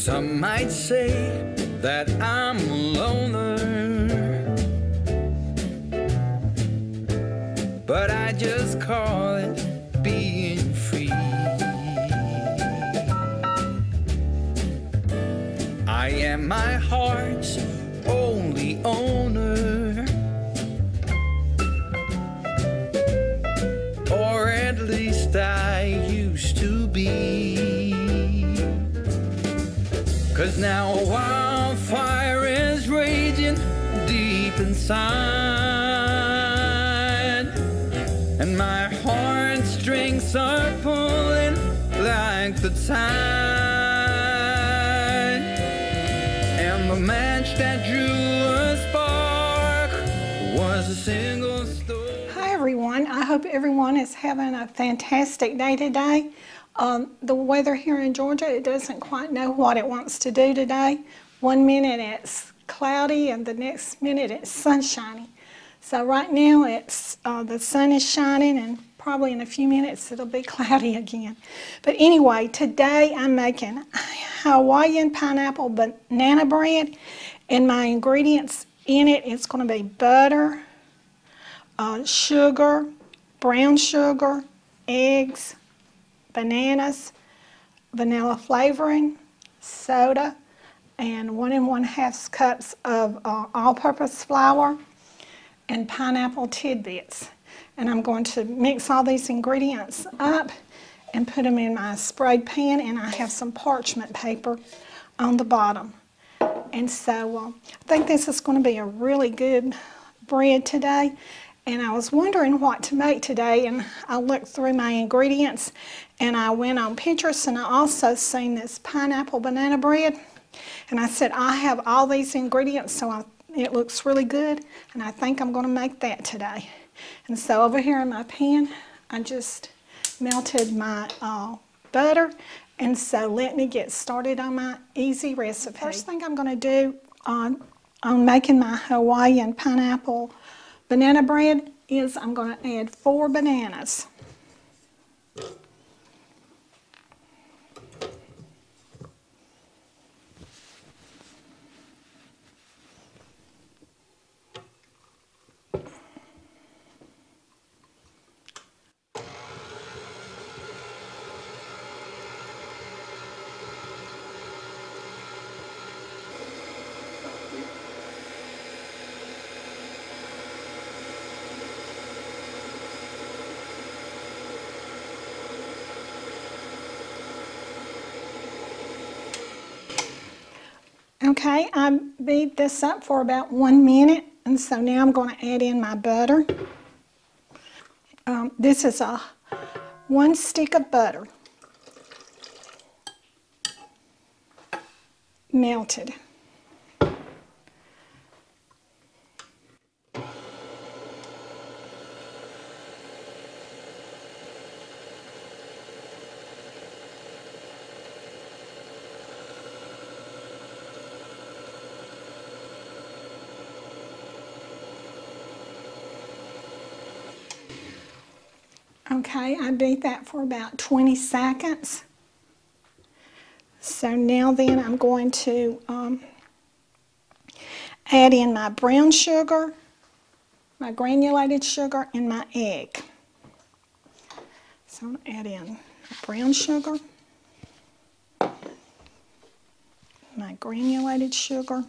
Some might say that I'm a loner, but I just call it being free. I am my heart's only owner, or at least I used to be. 'Cause now a wildfire is raging deep inside, and my heartstrings are pulling like the tide, and the match that drew a spark was a single story. Hi everyone, I hope everyone is having a fantastic day today. The weather here in Georgia, it doesn't quite know what it wants to do today. One minute it's cloudy and the next minute it's sunshiny. So right now it's the sun is shining, and probably in a few minutes it'll be cloudy again. But anyway, today I'm making Hawaiian pineapple banana bread, and my ingredients in it is going to be butter, sugar, brown sugar, eggs, bananas, vanilla flavoring, soda, and 1 1/2 cups of all-purpose flour, and pineapple tidbits. And I'm going to mix all these ingredients up and put them in my sprayed pan, and I have some parchment paper on the bottom. And so I think this is going to be a really good bread today. And I was wondering what to make today, and I looked through my ingredients, and I went on Pinterest, and I also seen this pineapple banana bread, and I said, I have all these ingredients, so it looks really good, and I think I'm going to make that today. And so over here in my pan, I just melted my butter, and so let me get started on my easy recipe. First thing I'm going to do on making my Hawaiian pineapple banana bread is I'm going to add 4 bananas. Okay, I beat this up for about 1 minute, and so now I'm going to add in my butter. This is 1 stick of butter, melted. Okay, I beat that for about 20 seconds. So now then I'm going to add in my brown sugar, my granulated sugar, and my egg. So I'm going to add in brown sugar, my granulated sugar,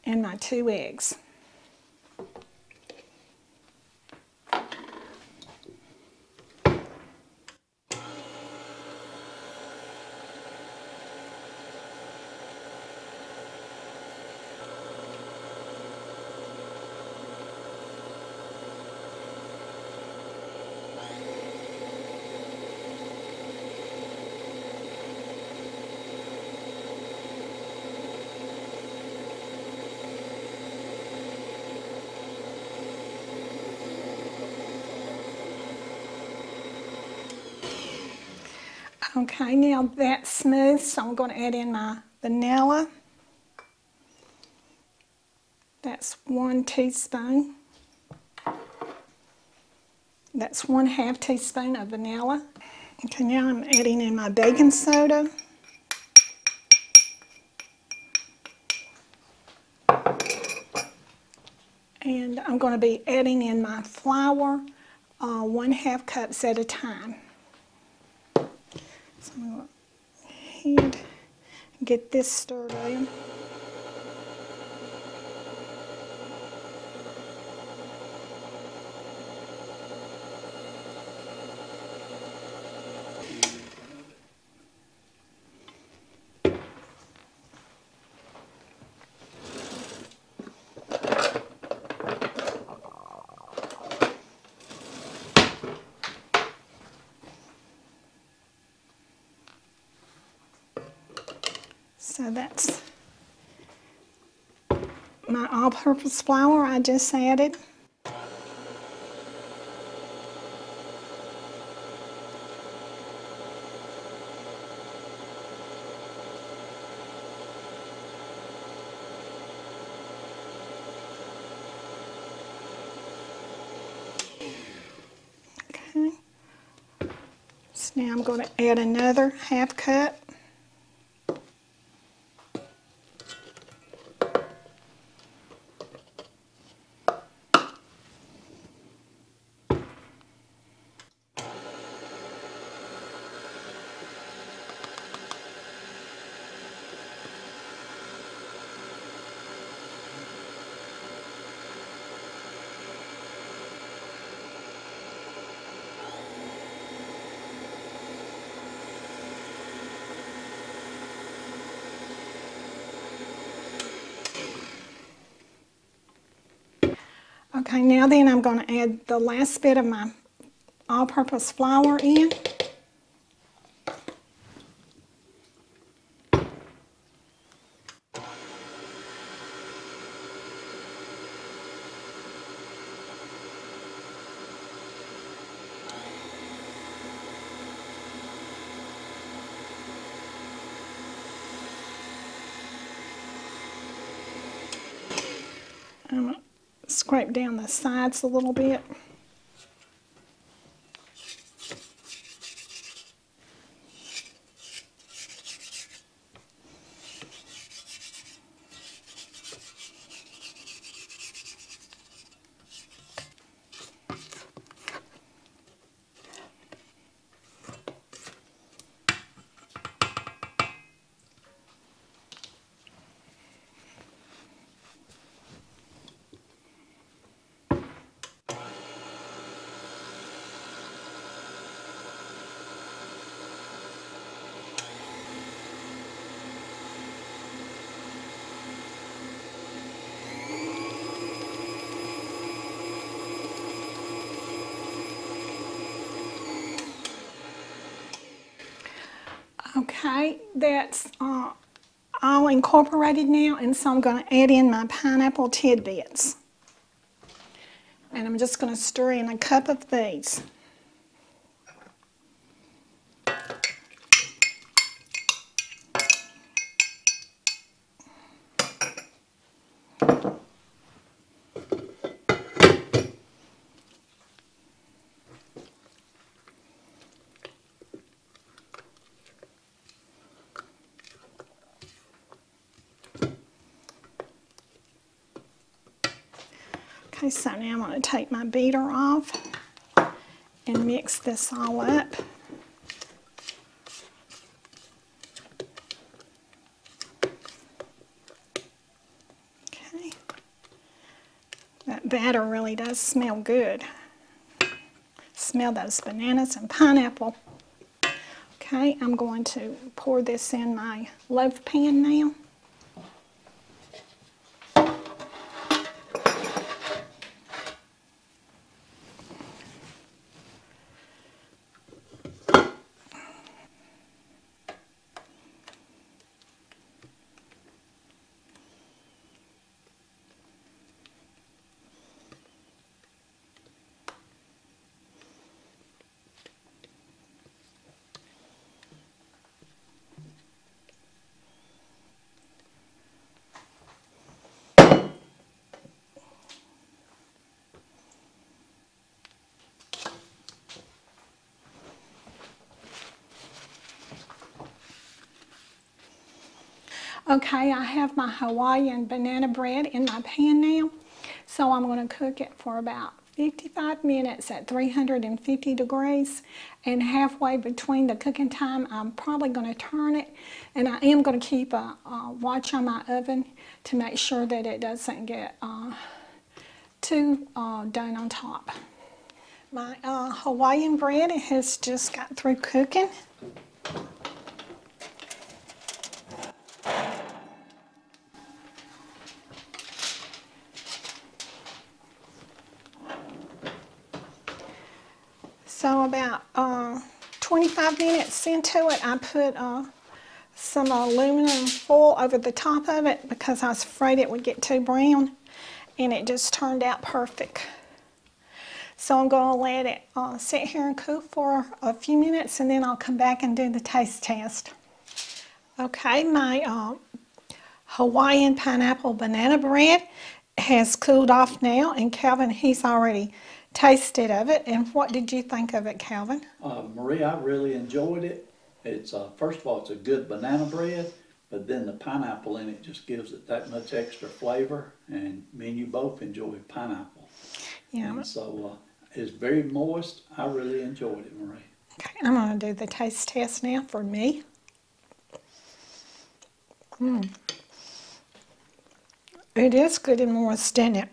and my 2 eggs. Okay, now that's smooth, so I'm going to add in my vanilla. That's 1 teaspoon. That's 1/2 teaspoon of vanilla. Okay, now I'm adding in my baking soda. And I'm going to be adding in my flour 1/2 cups at a time. So I'm going to go ahead and get this stirred in. So that's my all-purpose flour I just added. Okay. So now I'm going to add another 1/2 cup. Okay, now then I'm going to add the last bit of my all-purpose flour in. I'm going to scrape down the sides a little bit. Okay, that's all incorporated now, and so I'm going to add in my pineapple tidbits. And I'm just going to stir in a cup of these. Okay, so now I'm going to take my beater off and mix this all up. Okay, that batter really does smell good. Smell those bananas and pineapple. Okay, I'm going to pour this in my loaf pan now. Okay, I have my Hawaiian banana bread in my pan now. So I'm going to cook it for about 55 minutes at 350 degrees. And halfway between the cooking time, I'm probably going to turn it. And I am going to keep a watch on my oven to make sure that it doesn't get too done on top. My Hawaiian bread has just got through cooking. So about 25 minutes into it, I put some aluminum foil over the top of it because I was afraid it would get too brown, and it just turned out perfect. So I'm going to let it sit here and cook for a few minutes, and then I'll come back and do the taste test. Okay, my Hawaiian pineapple banana bread has cooled off now, and Calvin, he's already tasted of it. And what did you think of it, Calvin? Marie, I really enjoyed it. It's first of all, it's a good banana bread, but then the pineapple in it just gives it that much extra flavor, and me and you both enjoyed pineapple. Yeah. And so it's very moist. I really enjoyed it, Marie. Okay, I'm going to do the taste test now for me. It is good and moist, isn't it?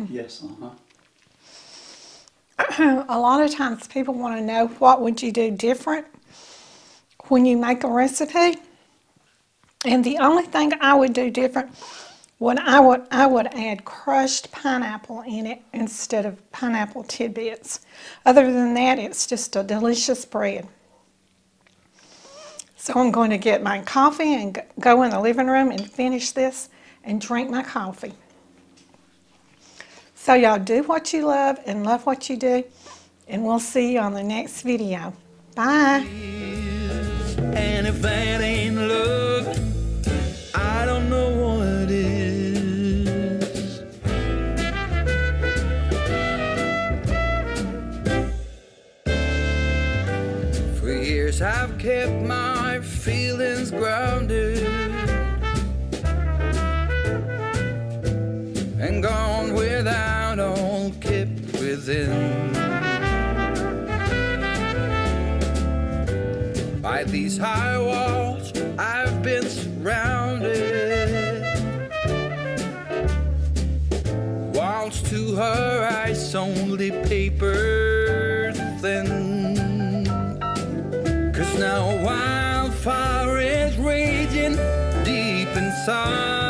Yes, A lot of times people want to know what would you do different when you make a recipe. And the only thing I would do different, I would add crushed pineapple in it instead of pineapple tidbits. Other than that, it's just a delicious bread. So I'm going to get my coffee and go in the living room and finish this and drink my coffee. So y'all do what you love and love what you do, and we'll see you on the next video. Bye. And if that ain't love, I don't know what is. For years I've kept my feelings grounded and gone without all kept within. By these high walls I've been surrounded. Walls to her eyes only paper thin. 'Cause now a wildfire is raging deep inside.